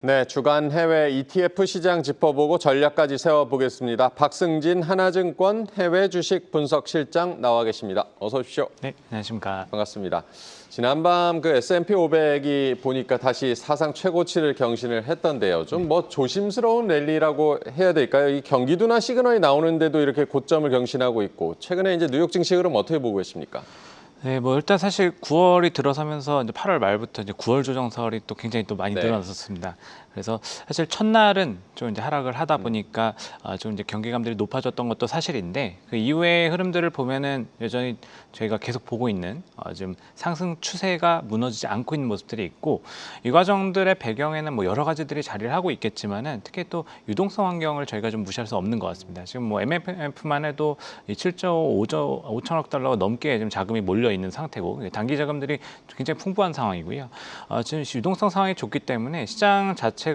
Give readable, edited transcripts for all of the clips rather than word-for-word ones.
네, 주간 해외 ETF 시장 짚어보고 전략까지 세워보겠습니다. 박승진 하나증권 해외 주식 분석 실장 나와 계십니다. 어서 오십시오. 네, 안녕하십니까. 반갑습니다. 지난밤 그 S&P 500이 보니까 다시 사상 최고치를 경신을 했던데요. 좀 조심스러운 랠리라고 해야 될까요? 이 경기도나 시그널이 나오는데도 이렇게 고점을 경신하고 있고, 최근에 이제 뉴욕 증시 흐름 어떻게 보고 계십니까? 네, 일단 사실 9월이 들어서면서 이제 8월 말부터 이제 9월 조정설이 또 굉장히 또 많이 네. 늘어났었습니다. 그래서 사실 첫날은 좀 이제 하락을 하다 보니까 좀 이제 경계감들이 높아졌던 것도 사실인데, 그 이후의 흐름들을 보면은 여전히 저희가 계속 보고 있는 지금 상승 추세가 무너지지 않고 있는 모습들이 있고, 이 과정들의 배경에는 뭐 여러 가지들이 자리를 하고 있겠지만은 특히 또 유동성 환경을 저희가 좀 무시할 수 없는 것 같습니다. 지금 뭐 MMF만 해도 7조 5천억 달러가 넘게 지금 자금이 몰려 있는 상태고, 단기 자금들이 굉장히 풍부한 상황이고요. 지금 유동성 상황이 좋기 때문에 시장 자체가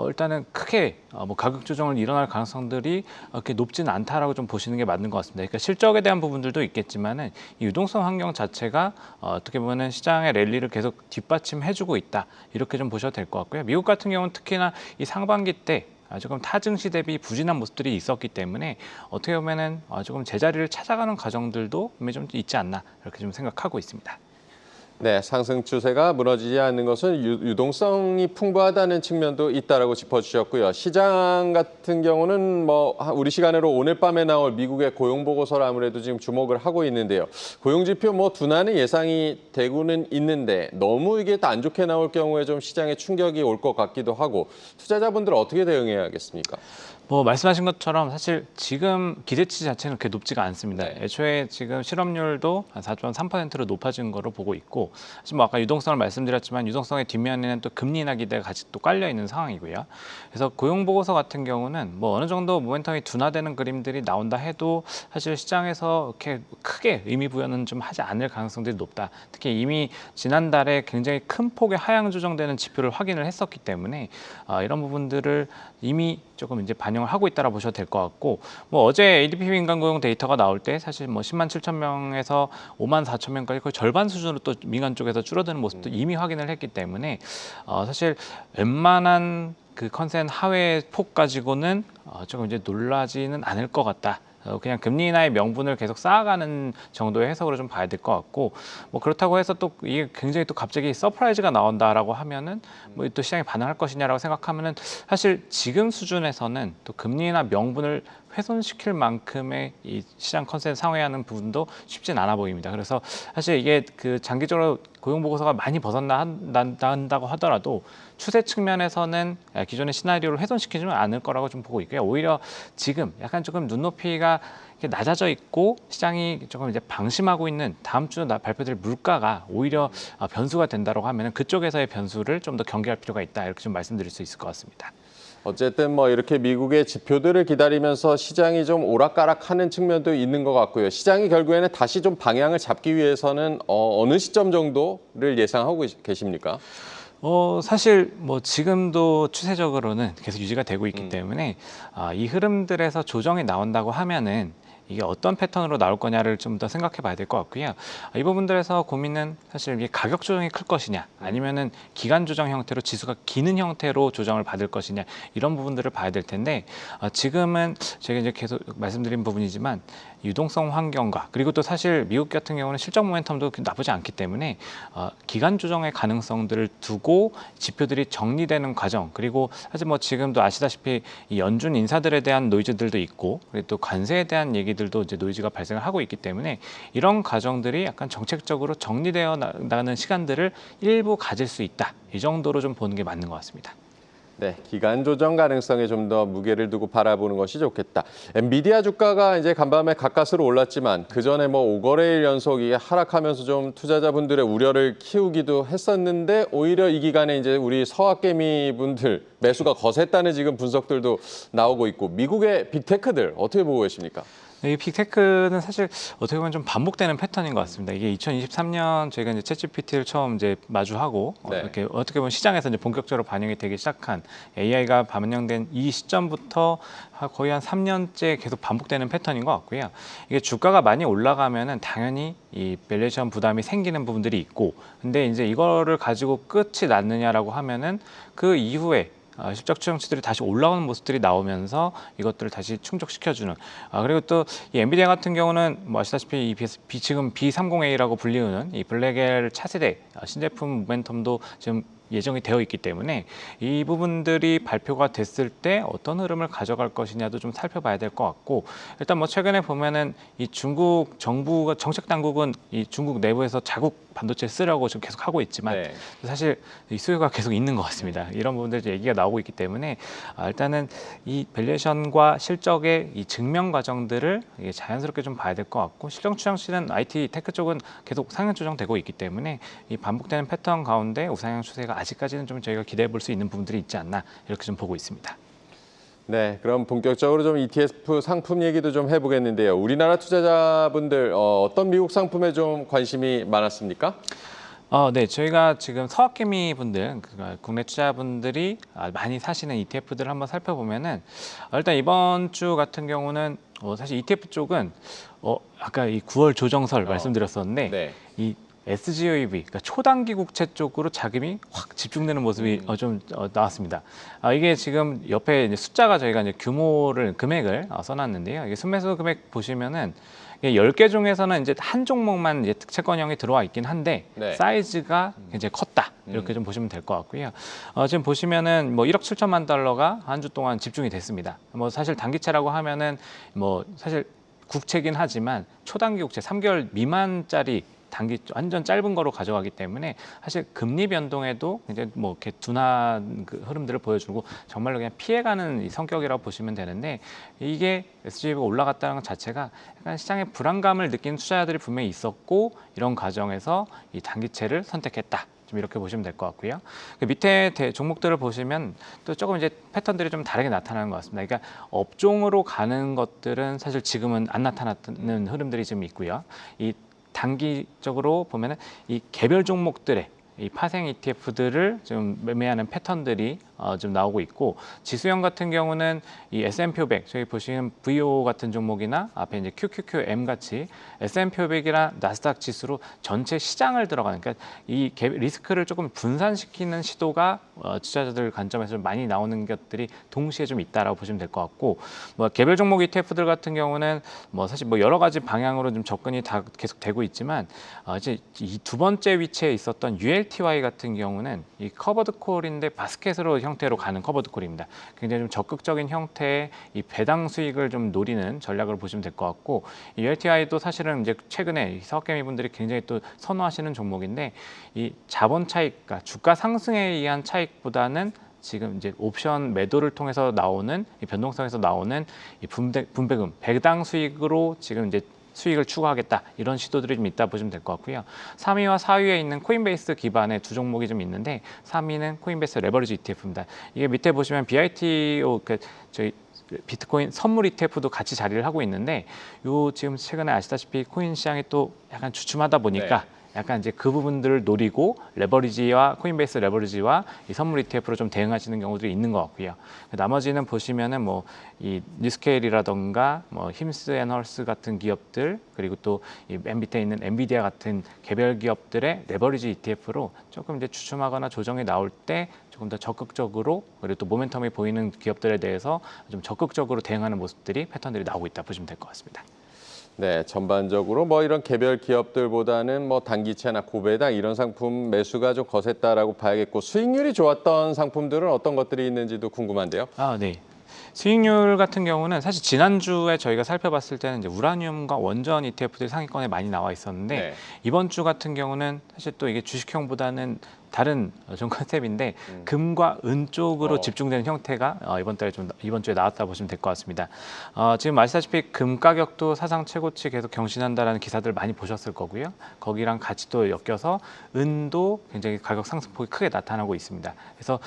일단은 크게 뭐 가격 조정을 일어날 가능성들이 그렇게 높지는 않다라고 좀 보시는 게 맞는 것 같습니다. 그러니까 실적에 대한 부분들도 있겠지만은 이 유동성 환경 자체가 어떻게 보면은 시장의 랠리를 계속 뒷받침해주고 있다, 이렇게 좀 보셔도 될 것 같고요. 미국 같은 경우는 특히나 이 상반기 때 조금 타증시 대비 부진한 모습들이 있었기 때문에 어떻게 보면은 조금 제자리를 찾아가는 과정들도 분명히 좀 있지 않나, 이렇게 좀 생각하고 있습니다. 네, 상승 추세가 무너지지 않는 것은 유동성이 풍부하다는 측면도 있다라고 짚어주셨고요. 시장 같은 경우는 우리 시간으로 오늘 밤에 나올 미국의 고용 보고서를 아무래도 지금 주목을 하고 있는데요. 고용 지표 둔화는 예상이 되고는 있는데 너무 이게 안 좋게 나올 경우에 좀 시장에 충격이 올 것 같기도 하고, 투자자분들은 어떻게 대응해야겠습니까? 말씀하신 것처럼 사실 지금 기대치 자체는 그렇게 높지가 않습니다. 네. 애초에 지금 실업률도 한 4.3%로 높아진 거로 보고 있고, 사실 아까 유동성을 말씀드렸지만 유동성의 뒷면에는 또 금리 인하 기대가 같이 또 깔려 있는 상황이고요. 그래서 고용 보고서 같은 경우는 어느 정도 모멘텀이 둔화되는 그림들이 나온다 해도 사실 시장에서 이렇게 크게 의미 부여는 좀 하지 않을 가능성들이 높다. 특히 이미 지난달에 굉장히 큰 폭의 하향 조정되는 지표를 확인을 했었기 때문에 이런 부분들을 이미 조금 이제 반영을 하고 있다라 보셔도 될 것 같고, 어제 ADP 민간 고용 데이터가 나올 때 사실 10만 7천 명에서 5만 4천 명까지 거의 절반 수준으로 또 민간 쪽에서 줄어드는 모습도 이미 확인을 했기 때문에 사실 웬만한 그 컨센 하회 폭 가지고는 조금 이제 놀라지는 않을 것 같다. 그냥 금리 인하의 명분을 계속 쌓아가는 정도의 해석으로 좀 봐야 될 것 같고, 그렇다고 해서 또 이게 굉장히 또 갑자기 서프라이즈가 나온다라고 하면은 또 시장이 반응할 것이냐라고 생각하면은 사실 지금 수준에서는 또 금리 인하 명분을 훼손시킬 만큼의 이 시장 컨센 상회하는 부분도 쉽진 않아 보입니다. 그래서 사실 이게 그 장기적으로 고용 보고서가 많이 벗어난다고 하더라도 추세 측면에서는 기존의 시나리오를 훼손시키지는 않을 거라고 좀 보고 있고요. 오히려 지금 약간 조금 눈높이가 이렇게 낮아져 있고 시장이 조금 이제 방심하고 있는 다음 주 발표될 물가가 오히려 변수가 된다고 하면은 그쪽에서의 변수를 좀 더 경계할 필요가 있다, 이렇게 좀 말씀드릴 수 있을 것 같습니다. 어쨌든 이렇게 미국의 지표들을 기다리면서 시장이 좀 오락가락하는 측면도 있는 것 같고요. 시장이 결국에는 다시 좀 방향을 잡기 위해서는 어느 시점 정도를 예상하고 계십니까? 사실 지금도 추세적으로는 계속 유지가 되고 있기 때문에 이 흐름들에서 조정이 나온다고 하면은 이게 어떤 패턴으로 나올 거냐를 좀 더 생각해 봐야 될 것 같고요. 이 부분들에서 고민은 사실 이게 가격 조정이 클 것이냐, 아니면은 기간 조정 형태로 지수가 기는 형태로 조정을 받을 것이냐, 이런 부분들을 봐야 될 텐데, 지금은 제가 이제 계속 말씀드린 부분이지만 유동성 환경과, 그리고 또 사실 미국 같은 경우는 실적 모멘텀도 나쁘지 않기 때문에 기간 조정의 가능성들을 두고 지표들이 정리되는 과정, 그리고 사실 지금도 아시다시피 이 연준 인사들에 대한 노이즈들도 있고, 그리고 또 관세에 대한 얘기들도 이제 노이즈가 발생을 하고 있기 때문에 이런 과정들이 약간 정책적으로 정리되어 나가는 시간들을 일부 가질 수 있다, 이 정도로 좀 보는 게 맞는 것 같습니다. 네, 기간 조정 가능성에 좀 더 무게를 두고 바라보는 것이 좋겠다. 엔비디아 주가가 이제 간밤에 가까스로 올랐지만 그 전에 5거래일 연속 이게 하락하면서 좀 투자자분들의 우려를 키우기도 했었는데, 오히려 이 기간에 이제 우리 서학개미 분들 매수가 거셌다는 지금 분석들도 나오고 있고, 미국의 빅테크들 어떻게 보고 계십니까? 이 빅테크는 사실 어떻게 보면 좀 반복되는 패턴인 것 같습니다. 이게 2023년 저희가 이제 챗GPT를 처음 이제 마주하고 네. 이렇게 어떻게 보면 시장에서 이제 본격적으로 반영이 되기 시작한 AI가 반영된 이 시점부터 거의 한 3년째 계속 반복되는 패턴인 것 같고요. 이게 주가가 많이 올라가면은 당연히 이 밸류에이션 부담이 생기는 부분들이 있고, 근데 이제 이거를 가지고 끝이 났느냐라고 하면은 그 이후에 실적 추정치들이 다시 올라오는 모습들이 나오면서 이것들을 다시 충족시켜주는. 그리고 또 이 엔비디아 같은 경우는 뭐 아시다시피 지금 B30A라고 불리우는 이 블랙엘 차세대 신제품 모멘텀도 지금 예정이 되어 있기 때문에 이 부분들이 발표가 됐을 때 어떤 흐름을 가져갈 것이냐도 좀 살펴봐야 될 것 같고, 일단 뭐 최근에 보면은 이 중국 정부가 정책 당국은 이 중국 내부에서 자국 반도체 쓰려고 지금 계속 하고 있지만 네. 사실 이 수요가 계속 있는 것 같습니다. 이런 부분들 얘기가 나오고 있기 때문에 일단은 이 밸류에이션과 실적의 이 증명 과정들을 자연스럽게 좀 봐야 될 것 같고, 실적 추정치는 IT 테크 쪽은 계속 상향 조정되고 있기 때문에 이 반복되는 패턴 가운데 우상향 추세가 아직까지는 좀 저희가 기대해 볼 수 있는 부분들이 있지 않나 이렇게 좀 보고 있습니다. 네, 그럼 본격적으로 좀 ETF 상품 얘기도 좀 해보겠는데요. 우리나라 투자자분들 어떤 미국 상품에 좀 관심이 많았습니까? 네, 저희가 지금 서학개미 분들, 국내 투자분들이 많이 사시는 ETF들을 한번 살펴보면은 일단 이번 주 같은 경우는 사실 ETF 쪽은 아까 이 9월 조정설 말씀드렸었는데 네. 이 SGOEV, 그러니까 초단기 국채 쪽으로 자금이 확 집중되는 모습이 좀 나왔습니다. 이게 지금 옆에 이제 숫자가 저희가 이제 금액을 써놨는데요. 이게 순매수 금액 보시면은 10개 중에서는 이제 한 종목만 이제 특채권형이 들어와 있긴 한데 네. 사이즈가 굉장히 컸다. 이렇게 좀 보시면 될 것 같고요. 지금 보시면은 뭐 1억 7천만 달러가 한 주 동안 집중이 됐습니다. 뭐 사실 단기채라고 하면은 뭐 사실 국채긴 하지만 초단기 국채 3개월 미만짜리 단기 완전 짧은 거로 가져가기 때문에 사실 금리 변동에도 굉장히 뭐 이렇게 둔한 그 흐름들을 보여주고 정말로 그냥 피해가는 이 성격이라고 보시면 되는데, 이게 SGV가 올라갔다는 것 자체가 약간 시장의 불안감을 느끼는 투자자들이 분명히 있었고, 이런 과정에서 이 단기채를 선택했다. 좀 이렇게 보시면 될 것 같고요. 그 밑에 종목들을 보시면 또 조금 이제 패턴들이 좀 다르게 나타나는 것 같습니다. 그러니까 업종으로 가는 것들은 사실 지금은 안 나타나는 흐름들이 좀 있고요. 이 단기적으로 보면은 이 개별 종목들의 이 파생 ETF들을 좀 매매하는 패턴들이 좀 나오고 있고, 지수형 같은 경우는 이 S&P 500, 저희 보시는 VO 같은 종목이나 앞에 이제 QQQM 같이 S&P 500이나 나스닥 지수로 전체 시장을 들어가는, 그러니까 이 리스크를 조금 분산시키는 시도가 투자자들 관점에서 좀 많이 나오는 것들이 동시에 좀 있다라고 보시면 될 것 같고, 뭐 개별 종목 ETF들 같은 경우는 뭐 사실 뭐 여러 가지 방향으로 좀 접근이 다 계속 되고 있지만, 이제 이 두 번째 위치에 있었던 ULTY 같은 경우는 이 커버드 콜인데 바스켓으로 형태로 가는 커버드 콜입니다. 굉장히 좀 적극적인 형태의 이 배당 수익을 좀 노리는 전략을 보시면 될 것 같고, 이 ULTI도 사실은 이제 최근에 서학개미 분들이 굉장히 또 선호하시는 종목인데, 이 자본 차익, 그러니까 주가 상승에 의한 차익보다는 지금 이제 옵션 매도를 통해서 나오는 이 변동성에서 나오는 이 분배금, 배당 수익으로 지금 이제 수익을 추구하겠다, 이런 시도들이 좀 있다 보시면 될 것 같고요. 3위와 4위에 있는 코인베이스 기반의 두 종목이 좀 있는데, 3위는 코인베이스 레버리지 ETF입니다. 이게 밑에 보시면 BITO, 저희 비트코인 선물 ETF도 같이 자리를 하고 있는데, 요 지금 최근에 아시다시피 코인 시장이 또 약간 주춤하다 보니까 약간 이제 그 부분들을 노리고 레버리지와 코인베이스 레버리지와 이 선물 ETF로 좀 대응하시는 경우들이 있는 것 같고요. 나머지는 보시면은 뭐 이 뉴스케일이라던가 뭐 힘스앤헐스 같은 기업들, 그리고 또 이 맨 밑에 있는 엔비디아 같은 개별 기업들의 레버리지 ETF로 조금 이제 주춤하거나 조정이 나올 때 조금 더 적극적으로, 그리고 또 모멘텀이 보이는 기업들에 대해서 좀 적극적으로 대응하는 모습들이 패턴들이 나오고 있다 보시면 될 것 같습니다. 네, 전반적으로 뭐 이런 개별 기업들보다는 뭐 단기채나 고배당 이런 상품 매수가 좀 거셌다라고 봐야겠고, 수익률이 좋았던 상품들은 어떤 것들이 있는지도 궁금한데요. 네. 수익률 같은 경우는 사실 지난주에 저희가 살펴봤을 때는 이제 우라늄과 원전 ETF들이 상위권에 많이 나와 있었는데, 네. 이번 주 같은 경우는 사실 또 이게 주식형보다는 다른 좀 컨셉인데 금과 은 쪽으로 집중되는 형태가 이번 주에 나왔다 보시면 될 것 같습니다. 지금 아시다시피 금 가격도 사상 최고치 계속 경신한다라는 기사들 많이 보셨을 거고요. 거기랑 같이 또 엮여서 은도 굉장히 가격 상승폭이 크게 나타나고 있습니다. 그래서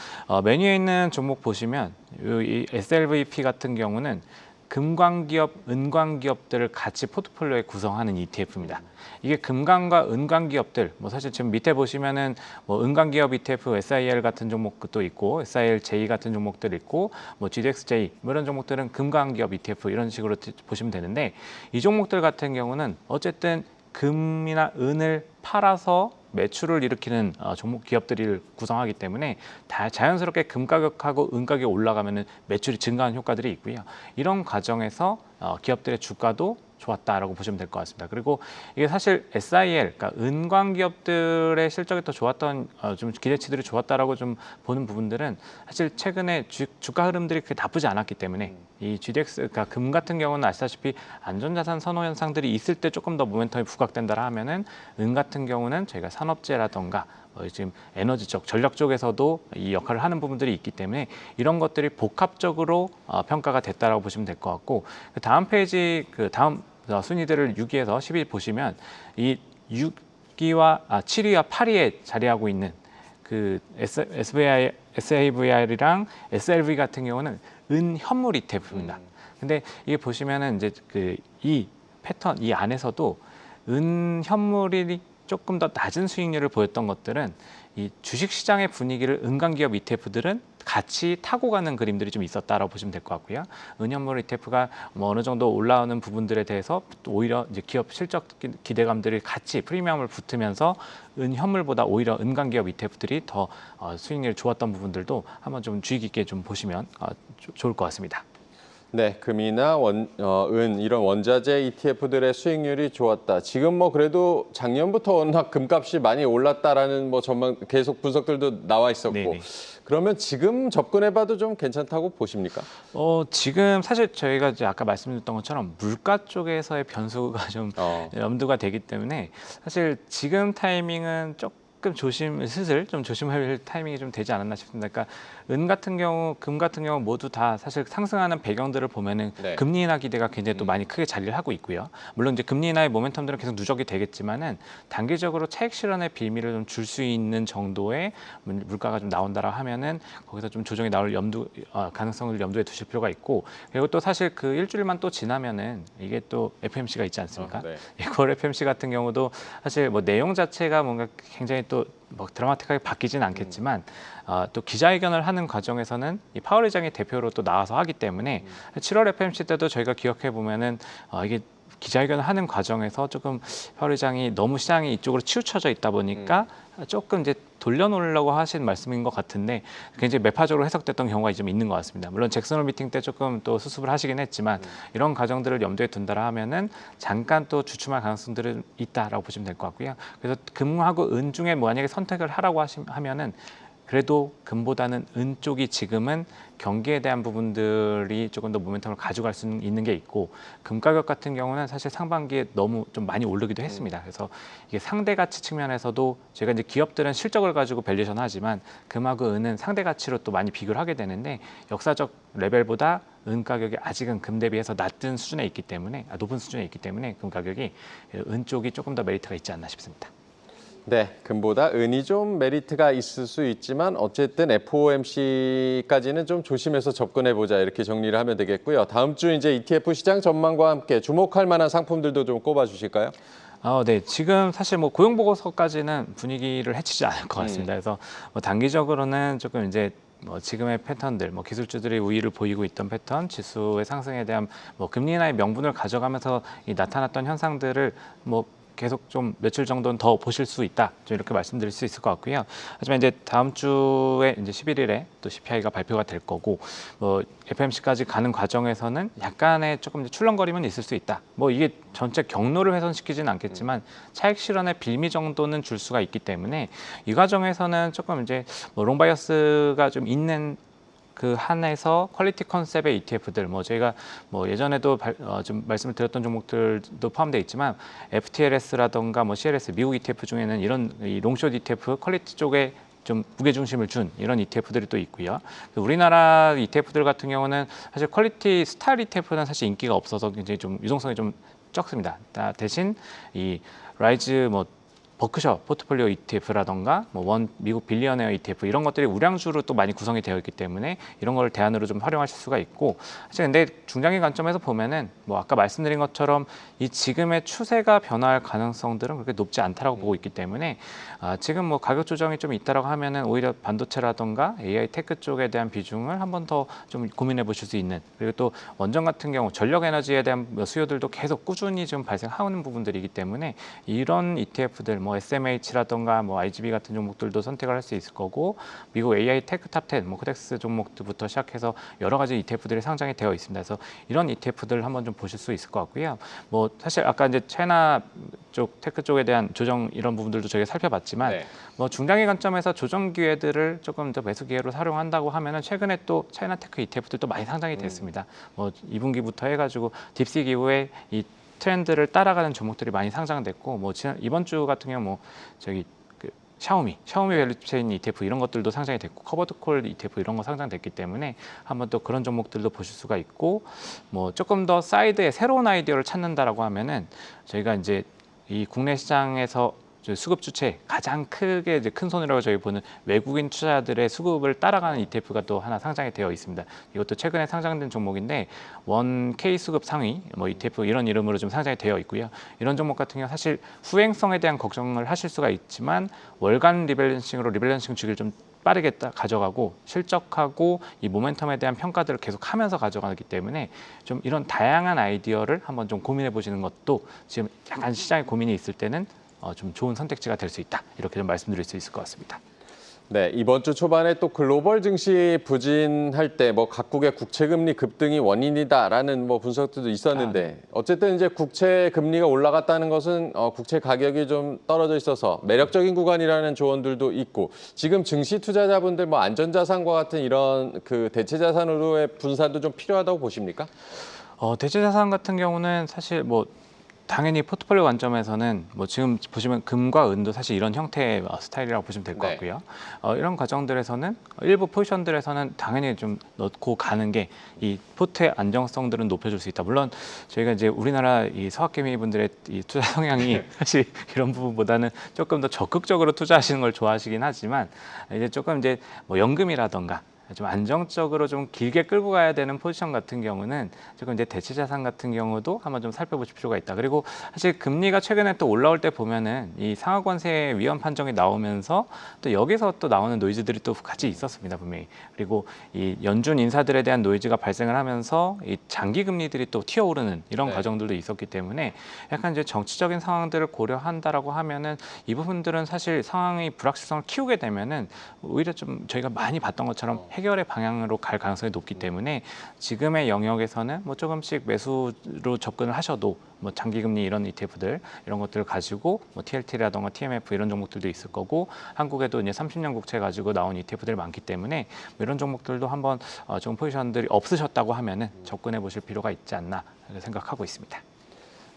메뉴에 있는 종목 보시면 이 SLVP 같은 경우는 금광기업, 은광기업들을 같이 포트폴리오에 구성하는 ETF입니다. 이게 금광과 은광기업들, 뭐 사실 지금 밑에 보시면은 뭐 은광기업 ETF, SIL 같은 종목도 있고, SILJ 같은 종목들 있고, 뭐 GDXJ 뭐 이런 종목들은 금광기업 ETF 이런 식으로 보시면 되는데, 이 종목들 같은 경우는 어쨌든 금이나 은을 팔아서 매출을 일으키는 종목 기업들을 구성하기 때문에 자연스럽게 금 가격하고 은 가격이 올라가면은 매출이 증가하는 효과들이 있고요. 이런 과정에서 기업들의 주가도 좋았다라고 보시면 될 것 같습니다. 그리고 이게 사실 SIL, 그러니까 은광 기업들의 실적이 더 좋았던, 좀 기대치들이 좋았다라고 좀 보는 부분들은 사실 최근에 주가 흐름들이 그렇게 나쁘지 않았기 때문에 이 GDX, 그러니까 금 같은 경우는 아시다시피 안전자산 선호 현상들이 있을 때 조금 더 모멘텀이 부각된다 하면은 은 같은 경우는 저희가 산업재라던가 지금 에너지 쪽, 전력 쪽에서도 이 역할을 하는 부분들이 있기 때문에 이런 것들이 복합적으로 평가가 됐다라고 보시면 될 것 같고, 그 다음 페이지, 그 다음 순위들을 6위에서 10위 보시면 이 6위와 7위와 8위에 자리하고 있는 그 SAVR이랑 SLV 같은 경우는 은 현물 ETF입니다. 근데 이게 보시면은 이제 그 이 패턴 이 안에서도 은 현물이 조금 더 낮은 수익률을 보였던 것들은 이 주식시장의 분위기를 은광기업 ETF들은 같이 타고 가는 그림들이 좀 있었다라고 보시면 될 것 같고요. 은현물 ETF가 뭐 어느 정도 올라오는 부분들에 대해서 또 오히려 이제 기업 실적 기대감들이 같이 프리미엄을 붙으면서 은현물보다 오히려 은광기업 ETF들이 더 수익률이 좋았던 부분들도 한번 좀 주의 깊게 좀 보시면 좋을 것 같습니다. 네, 금이나 은 이런 원자재 ETF들의 수익률이 좋았다. 지금 뭐 그래도 작년부터 워낙 금값이 많이 올랐다라는 뭐 전망 계속 분석들도 나와 있었고, 네네. 그러면 지금 접근해봐도 좀 괜찮다고 보십니까? 지금 사실 저희가 이제 아까 말씀드렸던 것처럼 물가 쪽에서의 변수가 좀 염두가 되기 때문에 사실 지금 타이밍은 조금 슬슬 좀 조심할 타이밍이 좀 되지 않았나 싶습니다. 그러니까 은 같은 경우, 금 같은 경우 모두 다 사실 상승하는 배경들을 보면은 네. 금리 인하 기대가 굉장히 또 많이 크게 자리를 하고 있고요. 물론 이제 금리 인하의 모멘텀들은 계속 누적이 되겠지만은 단기적으로 차익 실현의 빌미를 좀 줄 수 있는 정도의 물가가 좀 나온다라 하면은 거기서 좀 조정이 나올 가능성을 염두에 두실 필요가 있고, 그리고 또 사실 그 일주일만 또 지나면은 이게 또 FMC가 있지 않습니까? 네. 9월 FMC 같은 경우도 사실 뭐 내용 자체가 뭔가 굉장히 또 뭐 드라마틱하게 바뀌진 않겠지만 또 기자회견을 하는 과정에서는 이 파월 의장이 대표로 또 나와서 하기 때문에 7월 FMC 때도 저희가 기억해 보면은 이게 기자회견을 하는 과정에서 조금 파월 의장이 너무 시장이 이쪽으로 치우쳐져 있다 보니까 조금 이제 돌려놓으려고 하신 말씀인 것 같은데 굉장히 매파적으로 해석됐던 경우가 좀 있는 것 같습니다. 물론 잭슨홀 미팅 때 조금 또 수습을 하시긴 했지만 이런 과정들을 염두에 둔다라 하면은 잠깐 또 주춤할 가능성들은 있다라고 보시면 될 것 같고요. 그래서 금하고 은 중에 만약에 선택을 하라고 하면은 그래도 금보다는 은 쪽이 지금은 경기에 대한 부분들이 조금 더 모멘텀을 가져갈 수 있는 게 있고, 금 가격 같은 경우는 사실 상반기에 너무 좀 많이 오르기도 했습니다. 그래서 이게 상대 가치 측면에서도 제가 이제 기업들은 실적을 가지고 밸류에이션 하지만 금하고 은은 상대 가치로 또 많이 비교를 하게 되는데 역사적 레벨보다 은 가격이 아직은 금 대비해서 높은 수준에 있기 때문에 금 가격이 은 쪽이 조금 더 메리트가 있지 않나 싶습니다. 네, 금보다 은이 좀 메리트가 있을 수 있지만 어쨌든 FOMC까지는 좀 조심해서 접근해보자 이렇게 정리를 하면 되겠고요. 다음 주 이제 ETF 시장 전망과 함께 주목할 만한 상품들도 좀 꼽아주실까요? 네. 지금 사실 뭐 고용 보고서까지는 분위기를 해치지 않을 것 같습니다. 그래서 뭐 단기적으로는 조금 이제 뭐 지금의 패턴들, 뭐 기술주들이 우위를 보이고 있던 패턴, 지수의 상승에 대한 뭐 금리 인하의 명분을 가져가면서 이 나타났던 현상들을 뭐 계속 좀 며칠 정도는 더 보실 수 있다. 좀 이렇게 말씀드릴 수 있을 것 같고요. 하지만 이제 다음 주에 이제 11일에 또 CPI가 발표가 될 거고, 뭐 FMC까지 가는 과정에서는 약간의 조금 출렁거림은 있을 수 있다. 뭐 이게 전체 경로를 훼손시키지는 않겠지만 차익 실현의 빌미 정도는 줄 수가 있기 때문에 이 과정에서는 조금 이제 뭐 롱바이어스가 좀 있는 그 한에서 퀄리티 컨셉의 ETF들, 뭐 저희가 뭐 예전에도 좀 말씀을 드렸던 종목들도 포함되어 있지만 FTLS라던가 뭐 CLS 미국 ETF 중에는 이런 이 롱숏 ETF 퀄리티 쪽에 좀 무게 중심을 준 이런 ETF들이 또 있고요. 우리나라 ETF들 같은 경우는 사실 퀄리티 스타일 ETF는 사실 인기가 없어서 굉장히 좀 유동성이 좀 적습니다. 대신 이 라이즈 뭐 버크셔 포트폴리오 ETF라던가 뭐 미국 빌리언웨어 ETF 이런 것들이 우량주로 또 많이 구성이 되어 있기 때문에 이런 걸 대안으로 좀 활용하실 수가 있고, 사실 근데 중장기 관점에서 보면은 뭐 아까 말씀드린 것처럼 이 지금의 추세가 변화할 가능성들은 그렇게 높지 않다라고 보고 있기 때문에 지금 뭐 가격 조정이 좀 있다라고 하면은 오히려 반도체라던가 AI 테크 쪽에 대한 비중을 한 번 더 좀 고민해 보실 수 있는, 그리고 또 원전 같은 경우 전력 에너지에 대한 수요들도 계속 꾸준히 지금 발생하는 부분들이기 때문에 이런 ETF들 뭐 SMH라던가 뭐 IGB 같은 종목들도 선택을 할 수 있을 거고 미국 AI 테크 탑10 뭐 코덱스 종목들부터 시작해서 여러 가지 ETF들이 상장이 되어 있습니다. 그래서 이런 ETF들 한번 좀 보실 수 있을 것 같고요. 뭐 사실 아까 이제 차이나 쪽 테크 쪽에 대한 조정 이런 부분들도 저희가 살펴봤지만 네. 뭐 중장기 관점에서 조정 기회들을 조금 더 매수 기회로 활용한다고 하면은 최근에 또 차이나 테크 ETF들도 많이 상장이 됐습니다. 뭐 2분기부터 해가지고 딥식 이후에 이 트렌드를 따라가는 종목들이 많이 상장됐고 뭐 이번 주 같은 경우 뭐 저기 그 샤오미 밸류체인 ETF 이런 것들도 상장이 됐고 커버드 콜 ETF 이런 거 상장됐기 때문에 한번 또 그런 종목들도 보실 수가 있고 뭐 조금 더 사이드에 새로운 아이디어를 찾는다라고 하면은 저희가 이제 이 국내 시장에서 수급 주체 가장 크게 이제 큰 손이라고 저희 보는 외국인 투자자들의 수급을 따라가는 ETF가 또 하나 상장이 되어 있습니다. 이것도 최근에 상장된 종목인데 원 K 수급 상위 뭐 ETF 이런 이름으로 좀 상장이 되어 있고요. 이런 종목 같은 경우 사실 후행성에 대한 걱정을 하실 수가 있지만 월간 리밸런싱 주기를 좀 빠르게 가져가고 실적하고 이 모멘텀에 대한 평가들을 계속 하면서 가져가기 때문에 좀 이런 다양한 아이디어를 한번 좀 고민해 보시는 것도 지금 약간 시장에 고민이 있을 때는 좀 좋은 선택지가 될 수 있다. 이렇게 좀 말씀드릴 수 있을 것 같습니다. 네, 이번 주 초반에 또 글로벌 증시 부진할 때 뭐 각국의 국채 금리 급등이 원인이다라는 뭐 분석들도 있었는데 어쨌든 이제 국채 금리가 올라갔다는 것은 국채 가격이 좀 떨어져 있어서 매력적인 구간이라는 조언들도 있고 지금 증시 투자자분들 뭐 안전자산과 같은 이런 그 대체 자산으로의 분산도 좀 필요하다고 보십니까? 대체 자산 같은 경우는 사실 뭐 당연히 포트폴리오 관점에서는 뭐 지금 보시면 금과 은도 사실 이런 형태의 스타일이라고 보시면 될 것 네. 같고요. 이런 과정들에서는 일부 포지션들에서는 당연히 좀 넣고 가는 게 이 포트의 안정성들은 높여줄 수 있다. 물론 저희가 이제 우리나라 이 서학개미 분들의 이 투자 성향이 사실 이런 부분보다는 조금 더 적극적으로 투자하시는 걸 좋아하시긴 하지만 이제 조금 이제 뭐 연금이라던가 좀 안정적으로 좀 길게 끌고 가야 되는 포지션 같은 경우는 조금 이제 대체 자산 같은 경우도 한번 좀 살펴보실 필요가 있다. 그리고 사실 금리가 최근에 또 올라올 때 보면은 이 상하관세 위헌 판정이 나오면서 또 여기서 또 나오는 노이즈들이 또 같이 있었습니다, 분명히. 그리고 이 연준 인사들에 대한 노이즈가 발생을 하면서 이 장기 금리들이 또 튀어오르는 이런 네. 과정들도 있었기 때문에 약간 이제 정치적인 상황들을 고려한다라고 하면은 이 부분들은 사실 상황의 불확실성을 키우게 되면은 오히려 좀 저희가 많이 봤던 것처럼 해결의 방향으로 갈 가능성이 높기 때문에 지금의 영역에서는 뭐 조금씩 매수로 접근을 하셔도 뭐 장기금리 이런 ETF들 이런 것들을 가지고 뭐 TLT라던가 TMF 이런 종목들도 있을 거고 한국에도 이제 30년 국채 가지고 나온 ETF들이 많기 때문에 뭐 이런 종목들도 한번 좀 포지션들이 없으셨다고 하면은 접근해 보실 필요가 있지 않나 생각하고 있습니다.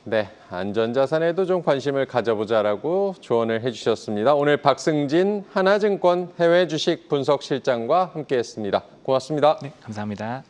네, 안전자산에도 좀 관심을 가져보자라고 조언을 해주셨습니다. 오늘 박승진 하나증권 해외 주식 분석실장과 함께했습니다. 고맙습니다. 네, 감사합니다.